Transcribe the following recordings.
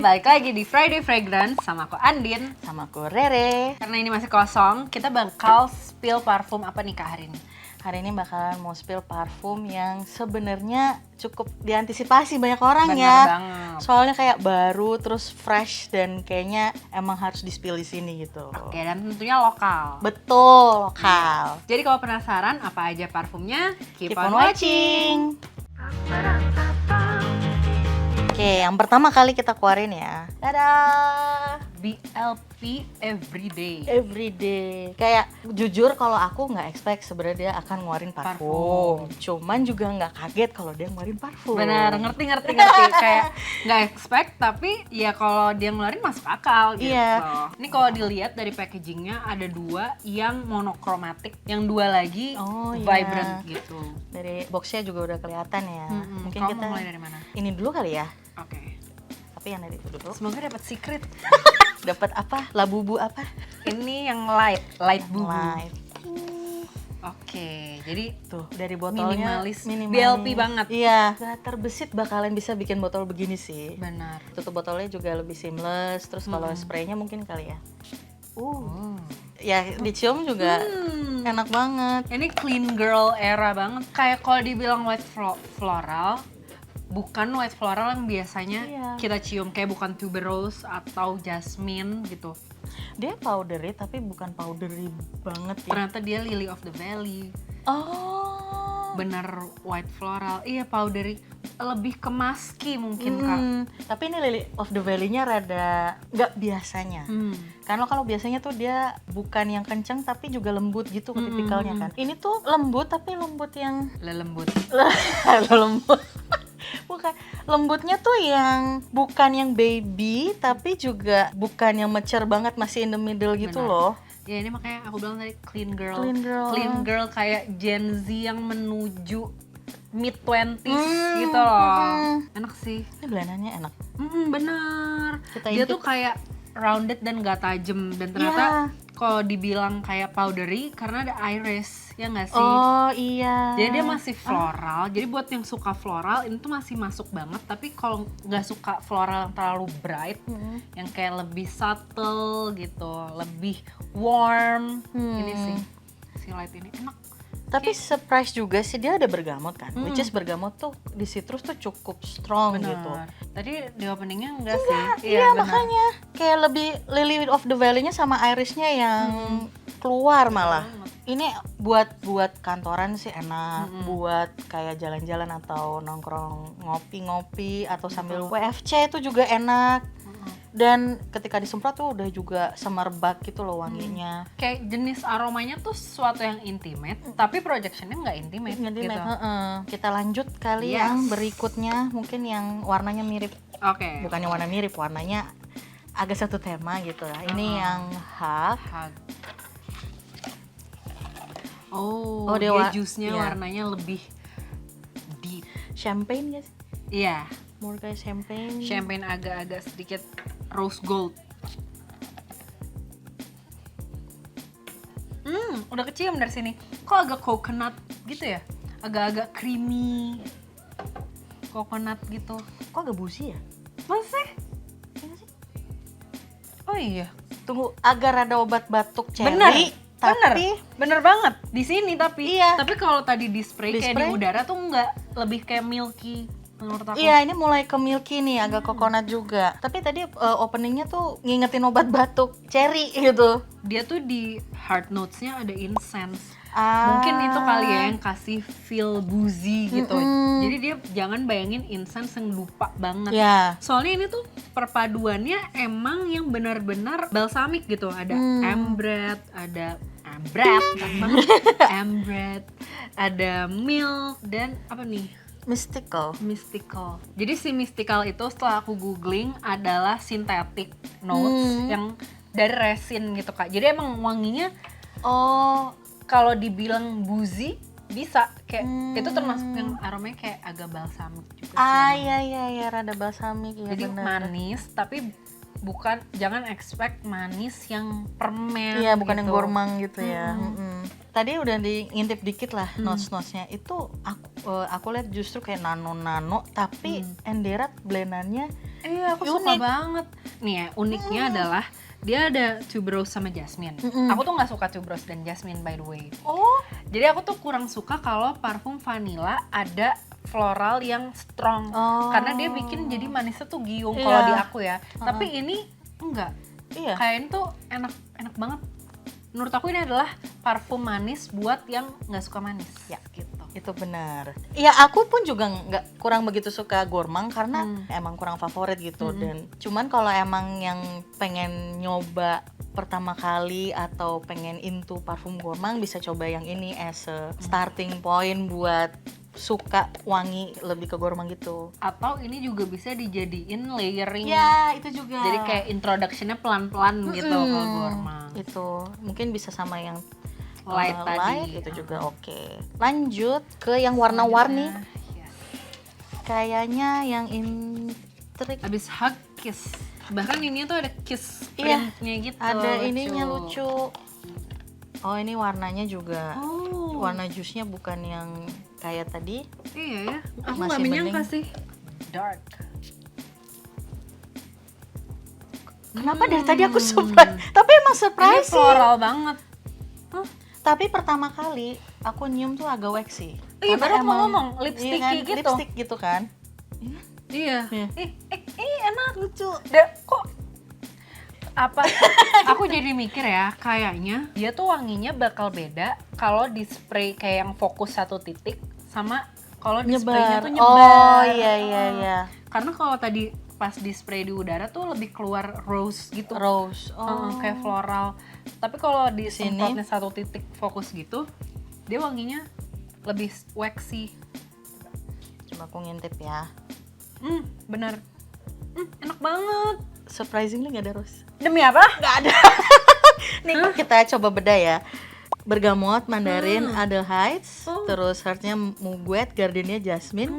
Balik lagi di Friday Fragrance sama aku Andin. Sama aku Rere. Karena ini masih kosong, kita bakal spill parfum apa nih Kak hari ini? Hari ini bakalan mau spill parfum yang sebenarnya cukup diantisipasi banyak orang Bener ya. banget. Soalnya kayak baru, terus fresh, dan kayaknya emang harus di-spill di sini gitu. Oke, dan tentunya lokal. Betul, lokal. Jadi kalau penasaran apa aja parfumnya, keep, Keep on watching. Oke, yang pertama kali kita keluarin ya. Dadah! BLP Everyday. Everyday. Kayak jujur kalau aku nggak expect sebenarnya dia akan ngeluarin parfum. Cuman juga nggak kaget kalau dia ngeluarin parfum. Benar, ngerti. Kayak nggak expect, tapi ya kalau dia ngeluarin masuk akal gitu. Iya. Ini kalau dilihat dari packagingnya ada 2 yang monokromatik, yang 2 lagi vibrant gitu. Dari boxnya juga udah kelihatan ya. Mungkin Kamu kita mau mulai dari mana? ini dulu kali ya. Oke. Tapi yang dari itu dulu. Semoga dapat secret. Dapat apa? Labubu apa? Ini yang light bubu. Light. Oke, jadi Tuh, dari botolnya minimalis. BLP banget. Iya, gak terbesit bakalan bisa bikin botol begini sih. Benar. Tutup botolnya juga lebih seamless. Terus kalau spraynya mungkin kali ya. Ya, dicium juga enak banget. Ini clean girl era banget. Kayak kalau dibilang white floral, bukan white floral yang biasanya kita cium, kayak bukan tuberose atau jasmine gitu. Dia powdery tapi bukan powdery banget ya. Ternyata dia lily of the valley. Oh. Bener white floral. Iya, powdery, lebih ke musky mungkin Kak. Tapi ini lily of the valley-nya rada nggak biasanya. Karena kalau biasanya tuh dia bukan yang kenceng tapi juga lembut gitu tipikalnya kan. Ini tuh lembut tapi lembut yang Lembut. lembut. Bukan, lembutnya tuh yang bukan yang baby tapi juga bukan yang mature banget, masih in the middle gitu. Benar. Loh. Ya ini makanya aku bilang tadi clean girl. Clean girl. Kayak Gen Z yang menuju mid 20s gitu loh. Enak sih. Ini belananya enak. Bener. Kita Dia intip. tuh kayak rounded dan gak tajem, dan ternyata kalau dibilang kayak powdery karena ada iris, ya nggak sih? Oh iya. Jadi dia masih floral. Jadi buat yang suka floral ini tuh masih masuk banget. Tapi kalau nggak suka floral yang terlalu bright, yang kayak lebih subtle gitu, lebih warm, ini sih si light ini enak. Tapi surprise juga sih, dia ada bergamot kan. Which is bergamot tuh di citrus tuh cukup strong gitu. Tadi di openingnya enggak sih? Iya benar. makanya kayak lebih lily of the valley-nya sama irisnya yang keluar malah. Ini buat kantoran sih enak, buat kayak jalan-jalan atau nongkrong ngopi-ngopi atau sambil WFC itu juga enak. Dan ketika disemprot tuh udah juga semerbak gitu loh wanginya. Kayak jenis aromanya tuh sesuatu yang intimate, tapi projectionnya nggak intimate gitu. Kita lanjut kali yang berikutnya, mungkin yang warnanya mirip. Oke. Bukannya warna mirip, warnanya agak satu tema gitu lah. Ini yang Hug. Oh, dia jusnya warnanya lebih deep. Champagne guys. Iya. More kayak champagne. Champagne agak-agak sedikit rose gold. Udah kecium dari sini. Kok agak coconut gitu ya? Agak-agak creamy coconut gitu. Kok agak busi ya? Masih? Oh iya. Tunggu, agak rada obat batuk cherry. Bener. Tapi bener banget di sini tapi. Iya. Tapi kalau tadi di spray kayak di spray? udara tuh enggak, lebih kayak milky menurut aku. iya, ini mulai ke milky nih, agak coconut juga. Tapi tadi openingnya tuh ngingetin obat batuk cherry gitu. Dia tuh di hard notes-nya ada incense. Mungkin itu kali ya yang kasih feel boozy gitu. Jadi dia jangan bayangin incense yang lupa banget. Ya. Soalnya ini tuh perpaduannya emang yang benar-benar balsamic gitu. Ada ambre, ada ada milk, dan apa nih? Mystical. Jadi si mystical itu setelah aku googling adalah synthetic notes yang dari resin gitu Kak. Jadi emang wanginya kalau dibilang boozy bisa kayak itu termasuk yang aromanya kayak agak balsamik juga sih. Iya, rada balsamik ya. Jadi bener. manis tapi jangan expect manis yang permen. Iya, bukan gitu. yang gormang gitu ya. Tadi udah diintip dikit lah notes-notesnya. Itu aku lihat justru kayak nano-nano, tapi enderat blendannya Iya, aku suka banget. Nih ya, uniknya adalah dia ada tuberose sama jasmine. Aku tuh nggak suka tuberose dan jasmine by the way. Jadi aku tuh kurang suka kalau parfum vanilla ada floral yang strong. Karena dia bikin jadi manisnya tuh giung kalau di aku ya. Tapi ini enggak. Iya. Kayak ini tuh enak banget. Menurut aku ini adalah parfum manis buat yang nggak suka manis. Ya, gitu. Itu benar. Ya aku pun juga nggak kurang begitu suka Gourmand karena emang kurang favorit gitu. Dan cuman kalau emang yang pengen nyoba pertama kali atau pengen into parfum Gourmand bisa coba yang ini as a starting point buat suka wangi lebih ke Gourmand gitu. Atau ini juga bisa dijadiin layering. Ya itu juga. Jadi kayak introduction-nya pelan-pelan gitu ke Gourmand. Itu mungkin bisa sama yang light tadi. Light itu juga oke. Lanjut ke yang warna-warni. Yes. Kayaknya yang intrik. Abis hug kiss. Bahkan ini tuh ada kiss Iya, printnya gitu. ada ininya lucu. Oh ini warnanya juga. Warna jusnya bukan yang kayak tadi. Iya ya. Aku Masih nggak menyangka mending. sih. Dark. Kenapa dari tadi aku surprise? Tapi emang Ini surprise sih. floral banget. Tapi pertama kali aku nyium tuh agak waxy. Iya, Karena baru mau ngomong, lipsticky kan, gitu. Lipstick gitu kan. Iya. Iya. Enak. Lucu. Kok apa? Aku jadi mikir ya, kayaknya dia tuh wanginya bakal beda kalau di spray kayak yang fokus satu titik sama kalau di spraynya tuh Oh nyebar. iya. Karena kalau tadi pas di spray di udara tuh lebih keluar rose gitu. Rose. Kayak floral. Tapi kalau di Sini? semprotnya satu titik fokus gitu, dia wanginya lebih waxy. Coba aku ngintip ya. Bener. Enak banget. Surprisingly gak ada rose. Demi apa? Gak ada. Nih kita coba beda ya. Bergamot, mandarin, Adelheids, terus heartnya mugwet, gardenia, jasmine,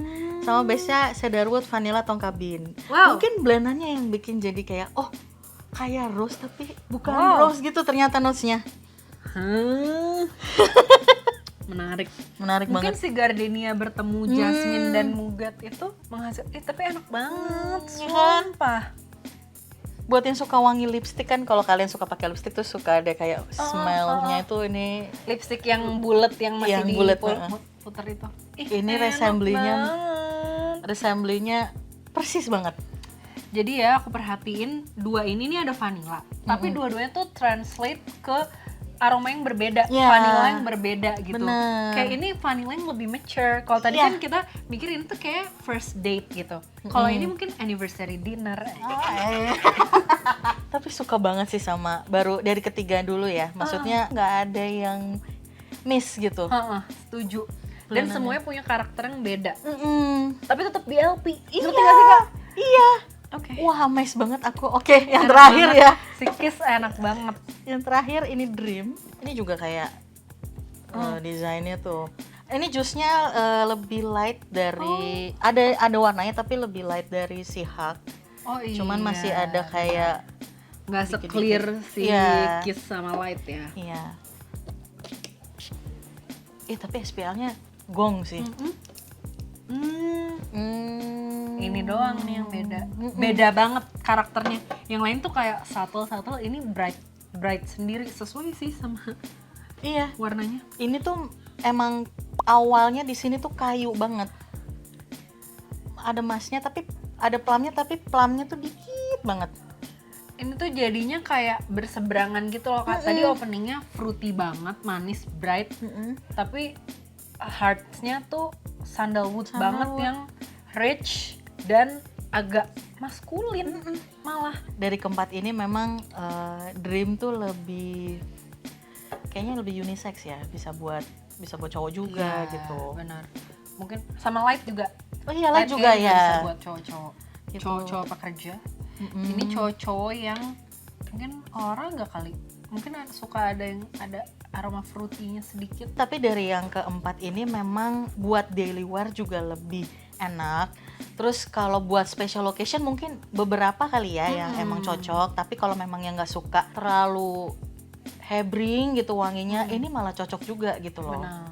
sama base-nya cedarwood, vanilla, tonka bean. Wow. Mungkin blendannya yang bikin jadi kayak kayak rose tapi bukan rose gitu ternyata notes-nya. Menarik Banget. Mungkin si gardenia bertemu jasmine dan mugat itu menghasilkan tapi enak banget, sumpah. Buat yang suka wangi lipstick kan, kalau kalian suka pakai lipstick tuh suka ada kayak smell-nya itu ini Lipstick yang bulat yang masih Yang bulet, puter itu. ini enak resembly-nya persis banget. Jadi ya aku perhatiin dua ini nih ada vanilla, tapi dua-duanya tuh translate ke aroma yang berbeda, vanilla yang berbeda gitu. Bener. Kayak ini vanilla yang lebih mature. Kalau tadi kan kita mikir ini tuh kayak first date gitu. Kalau ini mungkin anniversary dinner. Tapi suka banget sih sama baru dari ketiga dulu ya. Maksudnya nggak ada yang miss gitu. Setuju. Dan semuanya punya karakter yang beda. Tapi tetap BLP. Iya. Ngerti gak sih Kak? Iya. Oke. Wah, amazed banget aku. Oke, yang terakhir ya. Si Kiss enak banget. Yang terakhir ini Dream. Ini juga kayak desainnya tuh. Ini jusnya lebih light dari ada warnanya tapi lebih light dari si Hug. Oh iya. Cuman masih ada kayak nggak se-clear si Kiss sama Light ya. Iya. Tapi SPL-nya gong sih. Ini doang nih yang beda. Beda banget karakternya. Yang lain tuh kayak subtle, ini bright sendiri, sesuai sih sama warnanya. Ini tuh emang awalnya di sini tuh kayu banget. Ada emasnya tapi ada plumnya, tapi plumnya tuh dikit banget. Ini tuh jadinya kayak berseberangan gitu loh Kak. Tadi openingnya fruity banget, manis, bright. Tapi hearts-nya tuh sandalwood banget yang rich dan agak maskulin malah. Dari keempat ini memang Dream tuh kayaknya lebih unisex ya, bisa buat cowok juga gitu. Benar. Mungkin sama Light juga. Oh iya, Light juga ya. Bisa buat cowok-cowok. Gitu. Cowok-cowok pekerja. Ini cowok-cowok yang mungkin orang nggak kali. Mungkin suka ada aroma fruity-nya sedikit. Tapi dari yang keempat ini memang buat daily wear juga lebih enak. Terus kalau buat special occasion mungkin beberapa kali ya yang emang cocok. Tapi kalau memang yang nggak suka terlalu hebring gitu wanginya, ini malah cocok juga gitu loh. Benar.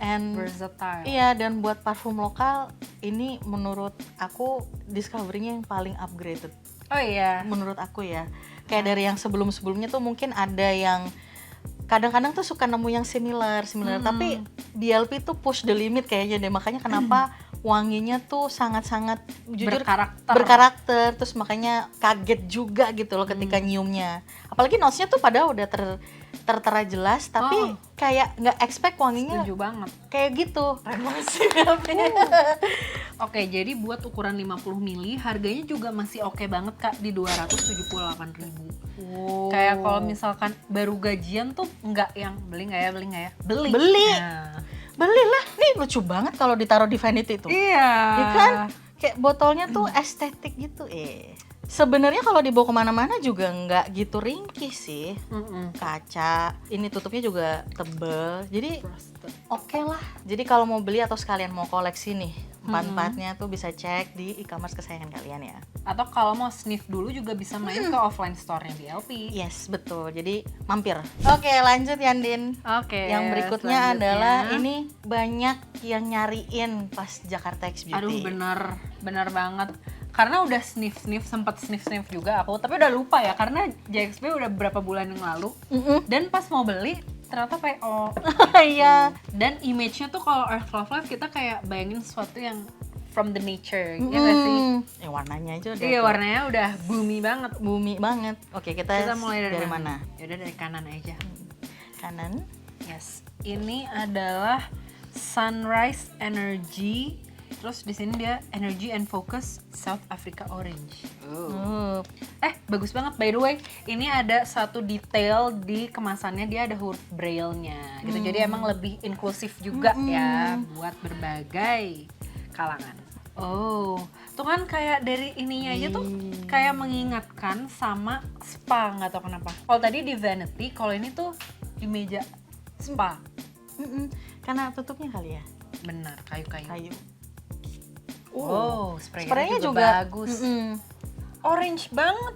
and versatile. Iya, dan buat parfum lokal ini menurut aku discovery-nya yang paling upgraded. Oh iya. Menurut aku ya. Kayak dari yang sebelum-sebelumnya tuh mungkin ada yang kadang-kadang tuh suka nemu yang similar, tapi DLP tuh push the limit kayaknya deh. Makanya kenapa wanginya tuh sangat-sangat jujur berkarakter, terus makanya kaget juga gitu loh ketika nyiumnya. Apalagi notes-nya tuh padahal udah tertera jelas, tapi kayak nggak expect wanginya. Setuju banget. Kayak gitu. Oke, jadi buat ukuran 50 ml harganya juga masih oke banget Kak di 278.000. Kayak kalau misalkan baru gajian tuh nggak yang beli nggak ya? Beli. Nah. Belilah. Nih lucu banget kalau ditaruh di vanity tuh. Iya. Ya kan? Kayak botolnya tuh estetik gitu. Sebenarnya kalau dibawa kemana-mana juga nggak gitu ringkih sih. Kaca. Ini tutupnya juga tebel. Jadi oke lah. Jadi kalau mau beli atau sekalian mau koleksi nih, empat-empatnya tuh bisa cek di e-commerce kesayangan kalian ya. Atau kalau mau sniff dulu juga bisa main ke offline store-nya DLP. Yes, betul. Jadi mampir. Oke, lanjut Yandin. Oke. Yang berikutnya adalah ini banyak yang nyariin pas Jakarta X Beauty. Aduh, bener banget. Karena udah sempat sniff juga aku, tapi udah lupa ya karena JXB udah beberapa bulan yang lalu. Dan pas mau beli ternyata PO. Iya. Dan image-nya tuh kalau Earth Love Life kita kayak bayangin sesuatu yang from the nature, ya nggak sih? Ya warnanya aja udah. Iya, warnanya udah bumi banget. Oke, kita mulai dari mana? Yaudah dari kanan aja. Kanan. Yes. Ini adalah Sunrise Energy. Terus di sini dia Energy and Focus South Africa Orange. Bagus banget by the way. Ini ada satu detail di kemasannya, dia ada huruf braille-nya gitu. Jadi emang lebih inklusif juga ya buat berbagai kalangan. Tuh kan kayak dari ininya aja tuh kayak mengingatkan sama spa, nggak tahu kenapa. Kalau tadi di vanity, kalau ini tuh di meja spa. Karena tutupnya kali ya. Benar, kayu. Spraynya juga bagus. Orange banget.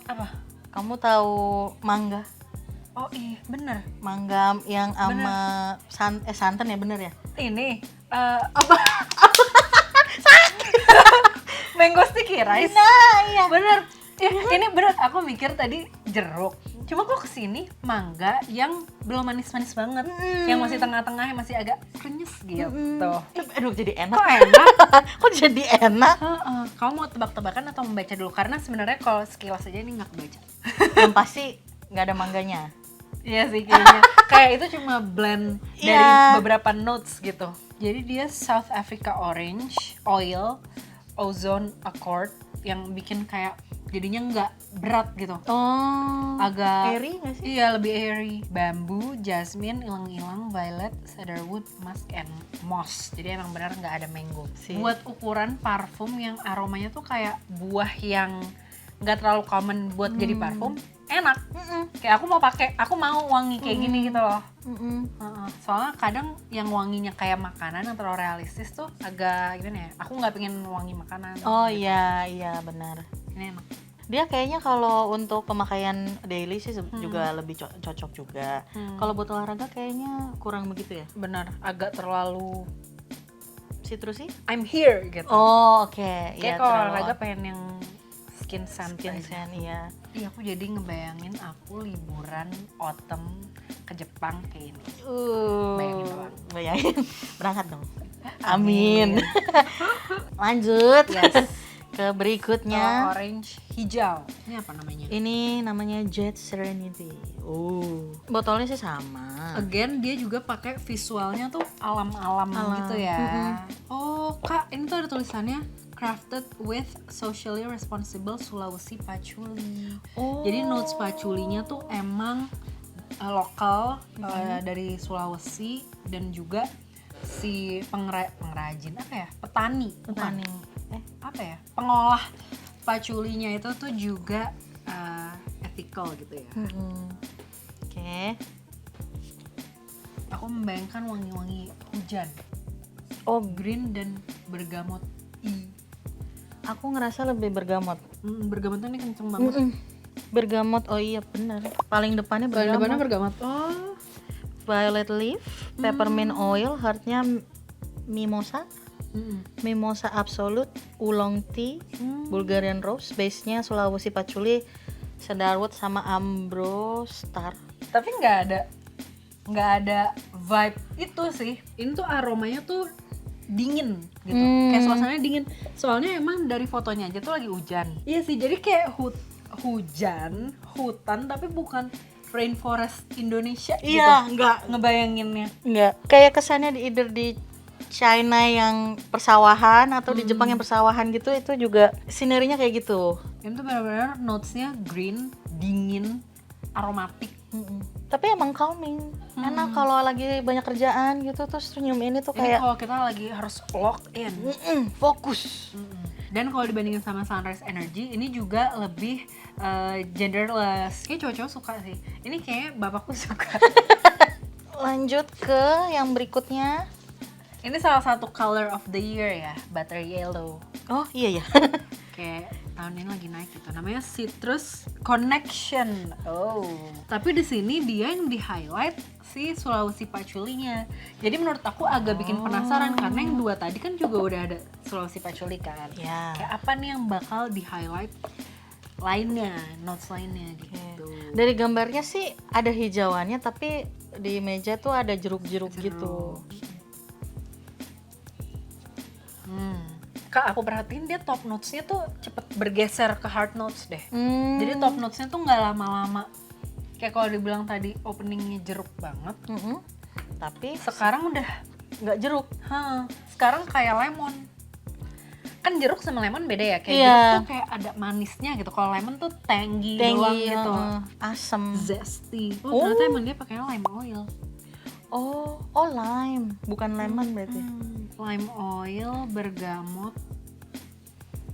Apa? Kamu tahu mangga? Oh iya, bener. Mangga yang sama santan ya, bener ya? Ini apa? Mango sticky rice. Nah, iya. Bener. Ini bener. Aku mikir tadi jeruk. Cuma kok kesini mangga yang belum manis-manis banget, yang masih tengah-tengah, yang masih agak krenyes gitu. Aduh, jadi enak. Kok enak? Kok jadi enak? Kamu mau tebak-tebakan atau membaca dulu? Karena sebenarnya kalau sekilas aja ini nggak kebaca. Yang pasti nggak ada mangganya. Iya sih kayaknya. Kayak itu cuma blend dari beberapa notes gitu. Jadi dia South Africa Orange, Oil, Ozone Accord yang bikin kayak jadinya nggak berat gitu. Agak airy nggak sih? Iya, lebih airy. Bambu, jasmine, ilang-ilang, violet, cedarwood, musk, and moss. Jadi emang benar nggak ada mango. Buat ukuran parfum yang aromanya tuh kayak buah yang nggak terlalu common buat jadi parfum, enak. Kayak aku mau wangi kayak gini gitu loh. Soalnya kadang yang wanginya kayak makanan yang terlalu realistis tuh agak gimana ya, aku nggak pengen wangi makanan. Iya benar. Ini enak. Dia kayaknya kalau untuk pemakaian daily sih juga lebih cocok juga. Kalau buat olahraga kayaknya kurang begitu ya. Benar, agak terlalu citrusy. I'm here gitu. Oke. Kayak kalau olahraga pengen yang skin scent iya. Iya, aku jadi ngebayangin aku liburan autumn ke Jepang kayak ini. Bayangin. Berangkat dong. Amin. Lanjut. Yes. Ke berikutnya. Orange hijau. Ini apa namanya? Ini namanya Jet Serenity. Botolnya sih sama. Again dia juga pakai visualnya tuh alam-alam gitu ya. Kak, ini tuh ada tulisannya crafted with socially responsible Sulawesi Patchouli. Jadi notes patchoulinya tuh emang lokal dari Sulawesi, dan juga si pengrajin petani. Pengolah patchoulinya itu tuh juga ethical gitu ya. Oke. Aku membayangkan wangi-wangi hujan. Green dan bergamot. Aku ngerasa lebih bergamot. Bergamotnya ini kenceng banget. Bergamot, oh iya benar. Paling depannya bergamot. violet leaf, peppermint oil, heartnya mimosa, mimosa absolute, oolong tea, Bulgarian rose, base-nya Sulawesi patchouli, cedarwood sama ambrosia star. Tapi nggak ada vibe itu sih. Ini tuh aromanya tuh dingin gitu, kayak suasananya dingin. Soalnya emang dari fotonya aja tuh lagi hujan. Iya sih, jadi kayak hutan tapi bukan rainforest Indonesia gitu. Iya, nggak ngebayanginnya. Nggak, kayak kesannya di China yang persawahan atau di Jepang yang persawahan gitu, itu juga sinerinya kayak gitu. Ini tuh benar-benar notes-nya green, dingin, aromatik. Tapi emang calming, enak kalau lagi banyak kerjaan gitu, terus nyium ini tuh Ini kayak kalau kita lagi harus lock in, fokus. Dan kalau dibandingin sama Sunrise Energy, ini juga lebih genderless. Kayaknya cowok-cowok suka sih. Ini kayaknya bapakku suka. Lanjut ke yang berikutnya. Ini salah satu color of the year ya, butter yellow. Oh iya ya. Kayak tahun ini lagi naik gitu. Namanya Citrus Connection. Oh. Tapi di sini dia yang di highlight si Sulawesi patchouli-nya. Jadi menurut aku agak bikin penasaran karena yang dua tadi kan juga udah ada Sulawesi patchouli kan. Ya. Kayak apa nih yang bakal di highlight lainnya, notes lainnya gitu. Dari gambarnya sih ada hijauannya, tapi di meja tuh ada jeruk-jeruk gitu. Kak, aku perhatiin dia top notes-nya tuh cepet bergeser ke hard notes deh. Jadi top notes-nya tuh nggak lama-lama. Kayak kalau dibilang tadi openingnya jeruk banget, Tapi sekarang udah nggak jeruk. Sekarang kayak lemon. Kan jeruk sama lemon beda ya. Kayak Iya. jeruk tuh kayak ada manisnya gitu. Kalau lemon tuh tangy doang gitu. Asem. Zesty. Ternyata emang dia pakainya lime oil. Oh lime, bukan lemon berarti. Lime oil, bergamot.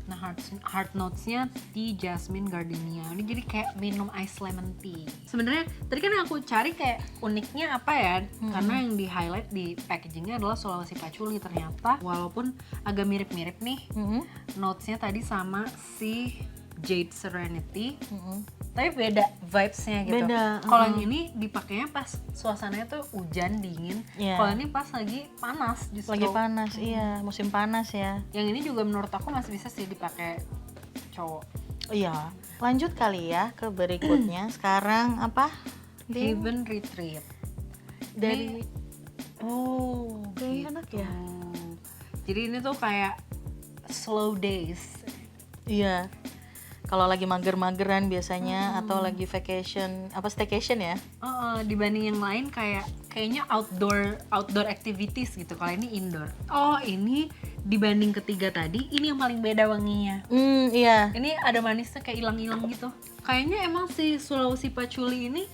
Nah, hard notes-nya tea, jasmine, gardenia. Ini jadi kayak minum ice lemon tea. Sebenarnya tadi kan aku cari kayak uniknya apa ya? Karena yang di highlight di packagingnya adalah Sulawesi patchouli. Ternyata walaupun agak mirip-mirip nih, notes-nya tadi sama si Jade Serenity, tapi beda vibes-nya gitu. Beda. Kalau yang ini dipakainya pas suasananya tuh hujan dingin. Iya. Kalau ini pas lagi panas justru. Lagi panas, iya, musim panas ya. Yang ini juga menurut aku masih bisa sih dipakai cowok. Iya. Lanjut kali ya ke berikutnya. Sekarang apa? Haven Retreat. Dari Gitu. enak ya. Jadi ini tuh kayak slow days. Iya. Kalau lagi mager-mageran biasanya atau lagi vacation, staycation ya? Dibanding yang lain kayaknya outdoor activities gitu. Kalau ini indoor. Ini dibanding ketiga tadi, ini yang paling beda wanginya. Iya. Ini ada manisnya kayak hilang-hilang gitu. Kayaknya emang si Sulawesi patchouli ini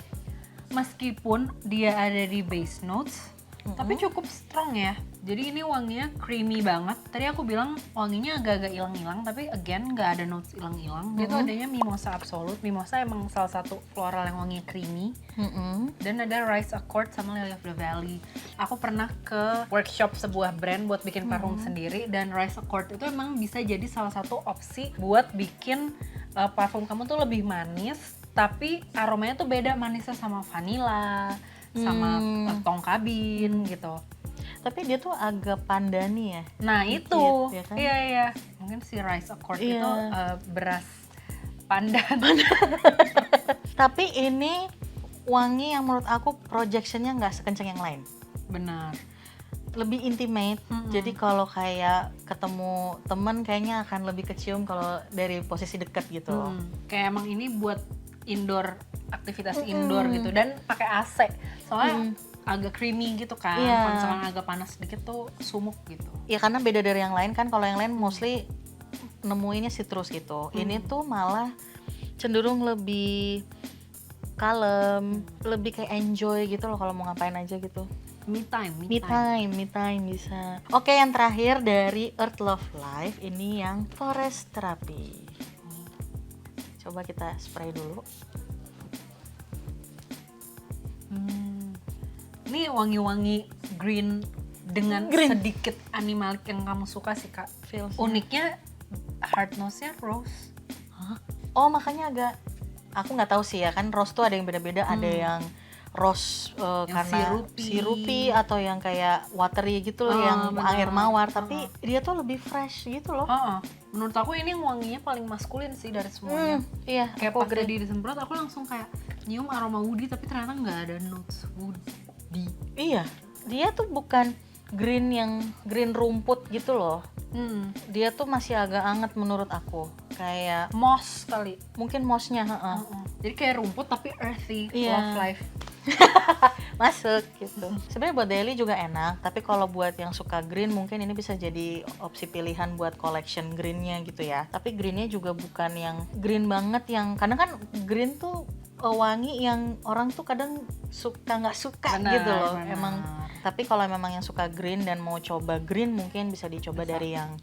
meskipun dia ada di base notes, tapi cukup strong ya. Jadi ini wanginya creamy banget. Tadi aku bilang wanginya agak-agak hilang-hilang, tapi again nggak ada notes hilang-hilang. Dia tuh adanya mimosa absolute. Mimosa emang salah satu floral yang wanginya creamy. Dan ada rice accord sama lily of the valley. Aku pernah ke workshop sebuah brand buat bikin parfum sendiri, dan rice accord itu emang bisa jadi salah satu opsi buat bikin parfum kamu tuh lebih manis, tapi aromanya tuh beda, manisnya sama vanilla, sama tong kabin gitu. Tapi dia tuh agak pandani ya. Nah dikit, itu, ya kan? iya. Mungkin si rice accord Iya. itu beras pandan. Tapi ini wangi yang menurut aku projectionnya nggak sekencang yang lain. Benar. Lebih intimate. Jadi kalau kayak ketemu temen kayaknya akan lebih kecium kalau dari posisi dekat gitu. Kayak emang ini buat indoor, aktivitas indoor gitu, dan pakai AC. Soalnya agak creamy gitu kan. Iya. Kalau misalkan agak panas sedikit tuh sumuk gitu. Ya karena beda dari yang lain kan. Kalau yang lain mostly nemuinnya citrus gitu. Ini tuh malah cenderung lebih kalem, lebih kayak enjoy gitu loh kalau mau ngapain aja gitu. Me time bisa. Oke, yang terakhir dari Earth Love Life ini yang Forest Therapy. Coba kita spray dulu. Ini wangi-wangi green dengan sedikit animalik yang kamu suka sih Kak. Feels-nya. Uniknya hard nose-nya rose. Oh, makanya agak, aku nggak tahu sih ya kan, rose tuh ada yang beda-beda, ada yang rose karena sirupi Sirupi. atau yang kayak watery gitu loh, yang bener. air mawar, tapi dia tuh lebih fresh gitu loh. Menurut aku ini wanginya paling maskulin sih dari semuanya. Iya, Kayak aku pas agree. tadi disemprot aku langsung kayak nyium aroma woody tapi ternyata nggak ada notes woody. Iya, dia tuh bukan green rumput gitu loh. Dia tuh masih agak anget menurut aku, kayak Moss kali. mungkin mossnya, Jadi kayak rumput tapi earthy, Iya. love life. masuk gitu. Sebenarnya buat daily juga enak, tapi kalau buat yang suka green mungkin ini bisa jadi opsi pilihan buat collection greennya gitu ya. Tapi greennya juga bukan yang green banget, yang kadang kan green tuh wangi yang orang tuh kadang suka nggak suka Benar, gitu loh. benar. Emang tapi kalau memang yang suka green dan mau coba green mungkin bisa dicoba dari yang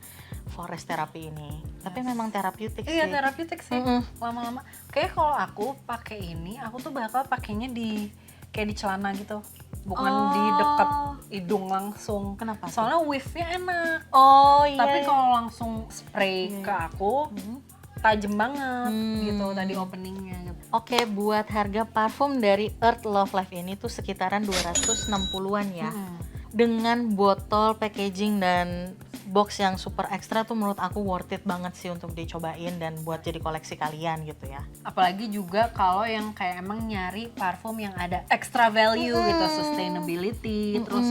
forest therapy ini. Tapi memang terapeutik sih. Iya, terapeutik sih. Lama-lama. Kayak kalau aku pakai ini, aku tuh bakal pakainya kayak di celana gitu. Bukan di dekat hidung langsung. Kenapa tuh? Soalnya weave-nya enak. Oh iya. Tapi kalau langsung spray ke aku, tajam banget gitu tadi openingnya gitu. Oke, buat harga parfum dari Earth Love Life ini tuh sekitaran 260-an ya. Dengan botol, packaging, dan box yang super ekstra tuh menurut aku worth it banget sih untuk dicobain dan buat jadi koleksi kalian gitu ya. Apalagi juga kalau yang kayak emang nyari parfum yang ada extra value gitu, sustainability, terus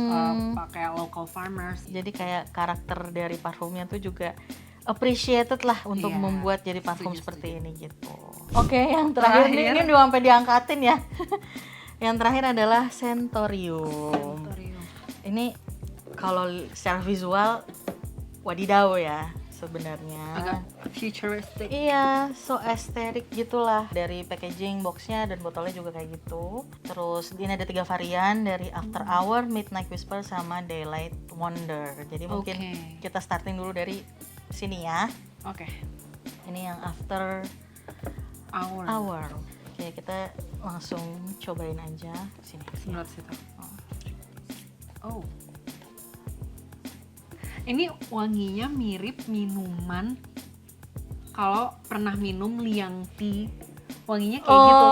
pakai local farmers. Jadi kayak karakter dari parfumnya tuh juga appreciated lah untuk Iya, membuat jadi parfum setuju, seperti ini gitu. Oke, yang terakhir nih, ini udah sampai diangkatin ya. Yang terakhir adalah Scentorium. Ini kalau secara visual wadidaw ya sebenarnya. Agak futuristic. Iya, so estetik gitulah. Dari packaging boxnya dan botolnya juga kayak gitu. Terus ini ada 3 varian dari After Hour, Midnight Whisper, sama Daylight Wonder. Jadi mungkin kita starting dulu dari sini ya. Oke. Ini yang After Hour. Oke, kita langsung cobain aja sini. Semprot situ. Oh. Ini wanginya mirip minuman kalau pernah minum Liang Tea. Wanginya kayak gitu.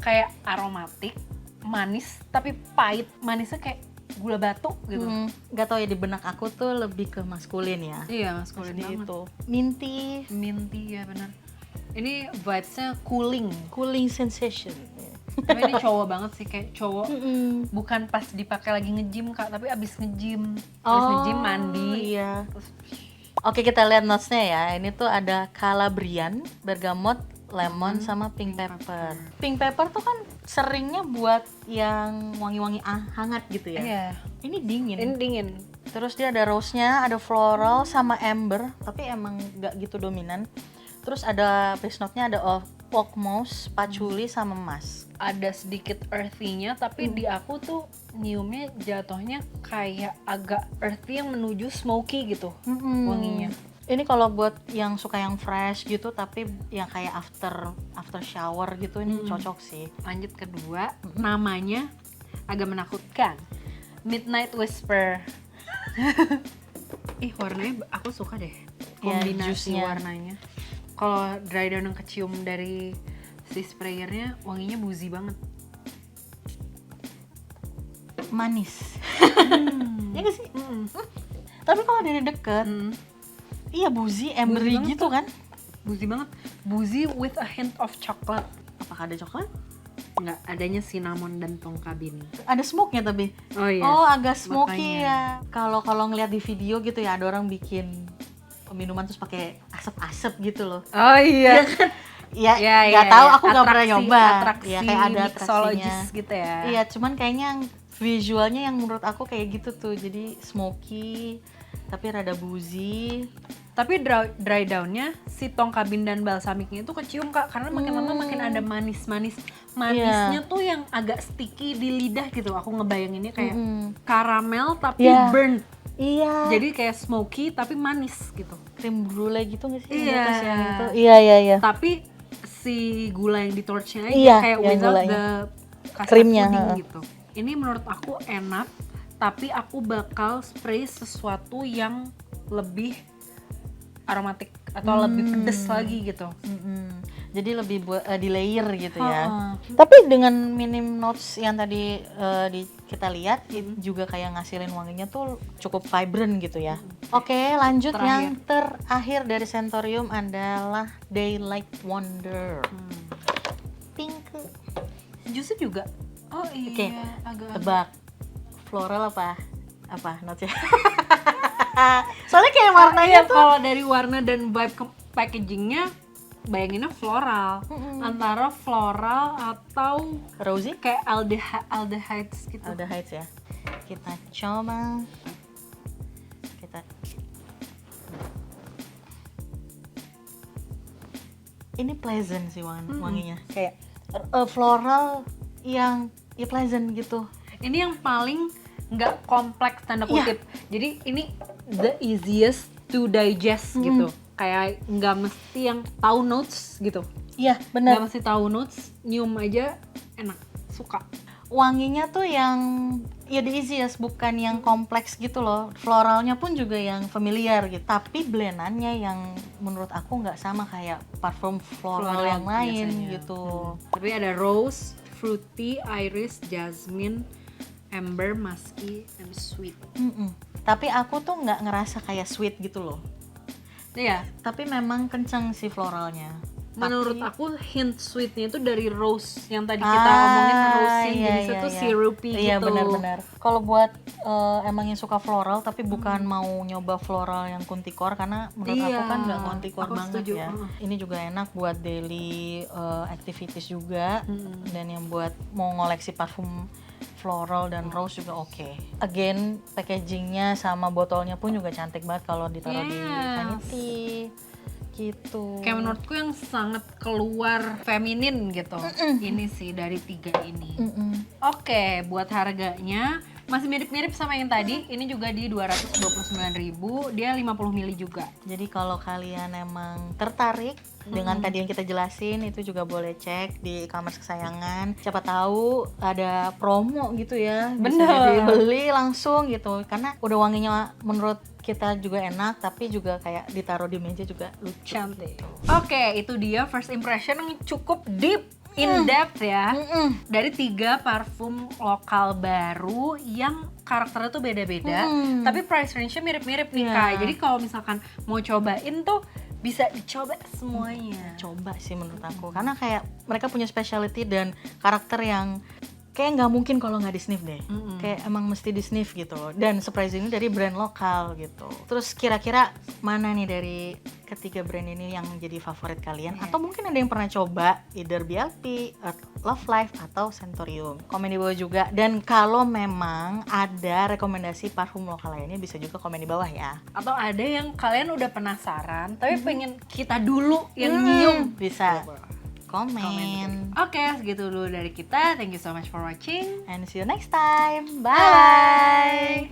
Kayak aromatik, manis tapi pahit. Manisnya kayak gula batu gitu. Gak tau ya, di benak aku tuh lebih ke maskulin ya. Iya, maskulin banget. Gitu. Minty Ya benar. Ini vibes-nya cooling sensation. tapi ini cowok banget sih, kayak cowok bukan pas dipakai lagi nge-gym Kak, tapi abis nge-gym terus nge-gym mandi. Iya. Terus, Oke, kita lihat notes-nya ya. Ini tuh ada Calabrian, bergamot, lemon, sama pink pepper. Pink pepper tuh kan seringnya buat yang wangi-wangi hangat gitu ya. iya. Ini dingin. Ini dingin. Terus dia ada rose-nya, ada floral sama amber, tapi emang nggak gitu dominan. Terus ada base note-nya ada oak moss, patchouli, sama musk. Ada sedikit earthy-nya, tapi di aku tuh nyiumnya jatuhnya kayak agak earthy yang menuju smoky gitu wanginya. Ini kalau buat yang suka yang fresh gitu, tapi yang kayak after shower gitu, ini cocok sih. Lanjut kedua, namanya agak menakutkan. Midnight Whisper. Warnanya aku suka deh. Kombinasi juice-nya. warnanya. Kalau dry down yang kecium dari si sprayernya, wanginya boozy banget. Manis. Ya nggak sih? Tapi kalau dari deket, iya boozy, ambery banget gitu kan? Boozy banget. Boozy with a hint of chocolate. Apakah ada coklat? Enggak, adanya cinnamon dan tongkabin. Ada smoke-nya tapi. Oh iya. Oh, agak smoky Makanya. ya. Kalau ngeliat di video gitu ya, ada orang bikin minuman terus pakai asap-asap gitu loh. Oh iya. Ya, Ya, nggak ya, tahu, ya. aku nggak pernah nyoba. Atraksi Ya, kayak ada atraksinya. mixologist gitu ya. Iya, cuman kayaknya yang visualnya yang menurut aku kayak gitu tuh. Jadi smoky, tapi rada boozy. Tapi dry down-nya si tongkabin dan balsamicnya itu kecium Kak, karena makin lama makin ada manis-manis. Manisnya tuh yang agak sticky di lidah gitu. Aku ngebayanginnya kayak karamel tapi burnt. Iya. Jadi kayak smoky tapi manis gitu. Krim brulee gitu nggak sih? Iya. Di atas yang itu? Iya. Tapi si gula yang di torch-nya aja Iya, kayak yang without gulanya. the custard Krimnya, pudding ha. gitu. Ini menurut aku enak, tapi aku bakal spray sesuatu yang lebih aromatik atau lebih pedes lagi gitu. Jadi lebih buat di layer gitu ya. Ha-ha. Tapi dengan minim notes yang tadi kita lihat juga kayak ngasilin wanginya tuh cukup vibrant gitu ya. Oke, lanjut yang terakhir dari Scentorium adalah Daylight Wonder. Pink. Jusnya juga. Oh iya. Oke, tebak. Floral apa? Apa notes-nya? Soalnya kayak warnanya tuh kalau dari warna dan vibe packagingnya bayanginnya floral, antara floral atau rosy kayak aldehydes gitu. Aldehydes ya. Kita coba. Ini pleasant sih wanginya. Kayak floral yang ya pleasant gitu. Ini yang paling nggak kompleks tanda kutip. Jadi ini the easiest to digest gitu. Kayak nggak mesti yang tahu notes gitu. Iya, benar. Nggak mesti tahu notes, nyium aja enak, suka. Wanginya tuh yang ya the easiest, bukan yang kompleks gitu loh. Floralnya pun juga yang familiar gitu. Tapi blendannya yang menurut aku nggak sama kayak parfum floral yang lain biasanya. Gitu. Tapi ada rose, fruity, iris, jasmine, amber, musky, and sweet. Tapi aku tuh nggak ngerasa kayak sweet gitu loh. Iya. Tapi memang kenceng sih floralnya. Menurut aku hint sweetnya itu dari rose yang tadi kita omongin, rose yang jenisnya tuh syrupy gitu. Iya benar-benar. Kalau buat emang yang suka floral tapi bukan mau nyoba floral yang kuntikor, karena menurut aku kan nggak kuntikor banget ya. Ini juga enak buat daily activities juga, dan yang buat mau ngoleksi parfum floral dan rose juga oke. Again, packagingnya sama botolnya pun juga cantik banget kalau ditaruh di vanity gitu. Kayak menurutku yang sangat keluar feminin gitu. Ini sih dari 3 ini. Oke, buat harganya masih mirip-mirip sama yang tadi. Ini juga di 229.000, dia 50 ml juga. Jadi kalau kalian emang tertarik dengan tadi yang kita jelasin, itu juga boleh cek di e-commerce kesayangan. Siapa tahu ada promo gitu ya. Bisa dibeli langsung gitu. Karena udah wanginya menurut kita juga enak, tapi juga kayak ditaruh di meja juga lucu. Cantik. Oke, itu dia first impression yang cukup deep, in depth ya. Dari 3 parfum lokal baru yang karakternya tuh beda-beda, tapi price range-nya mirip-mirip nih Kak. Jadi kalau misalkan mau cobain tuh bisa dicoba semuanya. Coba sih menurut aku, karena kayak mereka punya specialty dan karakter yang kayak nggak mungkin kalau nggak di sniff deh. Kayak emang mesti di sniff gitu loh. Dan surprise ini dari brand lokal gitu. Terus kira-kira mana nih dari ketiga brand ini yang jadi favorit kalian? Atau mungkin ada yang pernah coba either BLP, Love Life, atau Scentorium? Komen di bawah juga. Dan kalau memang ada rekomendasi parfum lokal lainnya, bisa juga komen di bawah ya. Atau ada yang kalian udah penasaran tapi pengen kita dulu yang nyium, bisa komen. Oke, segitu dulu dari kita. Thank you so much for watching and see you next time. Bye.